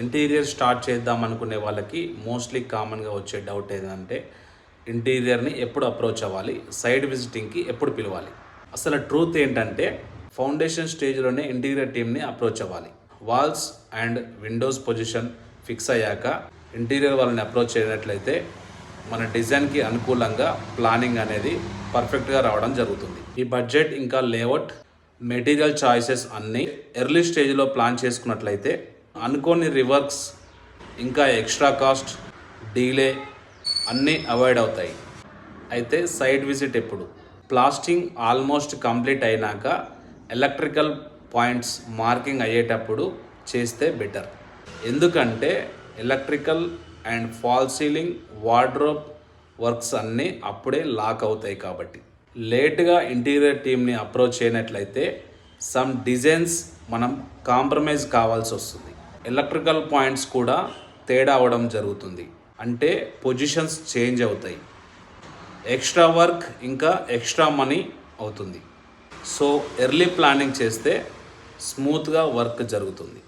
Interior start చేద్దాం అనుకునే వాళ్ళకి మోస్ట్లీ కామన్గా వచ్చే డౌట్ ఏంటంటే ఇంటీరియర్ని ఎప్పుడు అప్రోచ్ అవ్వాలి, సైడ్ విజిటింగ్కి ఎప్పుడు పిలవాలి. అసలు ట్రూత్ ఏంటంటే ఫౌండేషన్ స్టేజ్లోనే ఇంటీరియర్ టీమ్ని అప్రోచ్ అవ్వాలి. Walls and windows position fix అయ్యాక ఇంటీరియర్ వాళ్ళని అప్రోచ్ చేయనట్లయితే మన డిజైన్కి అనుకూలంగా ప్లానింగ్ అనేది పర్ఫెక్ట్గా రావడం జరుగుతుంది. ఈ బడ్జెట్ ఇంకా లేఅవుట్ మెటీరియల్ చాయిసెస్ అన్నీ ఎర్లీ స్టేజ్లో ప్లాన్ చేసుకున్నట్లయితే అనుకోని రివర్క్స్ ఇంకా ఎక్స్ట్రా కాస్ట్, డీలే అన్నీ అవాయిడ్ అవుతాయి. అయితే సైట్ విజిట్ ఎప్పుడు? ప్లాస్టింగ్ ఆల్మోస్ట్ కంప్లీట్ అయినాక ఎలక్ట్రికల్ పాయింట్స్ మార్కింగ్ అయ్యేటప్పుడు చేస్తే బెటర్. ఎందుకంటే electrical and fall ceiling, wardrobe works అన్నీ అప్పుడే లాక్ అవుతాయి. కాబట్టి లేట్గా ఇంటీరియర్ టీమ్ని అప్రోచ్ చేయనట్లయితే సమ్ డిజైన్స్ మనం కాంప్రమైజ్ కావాల్సి వస్తుంది. ఎలక్ట్రికల్ పాయింట్స్ కూడా తేడా అవ్వడం జరుగుతుంది. అంటే పొజిషన్స్ చేంజ్ అవుతాయి, ఎక్స్ట్రా వర్క్ ఇంకా ఎక్స్ట్రా మనీ అవుతుంది. సో ఎర్లీ ప్లానింగ్ చేస్తే స్మూత్గా వర్క్ జరుగుతుంది.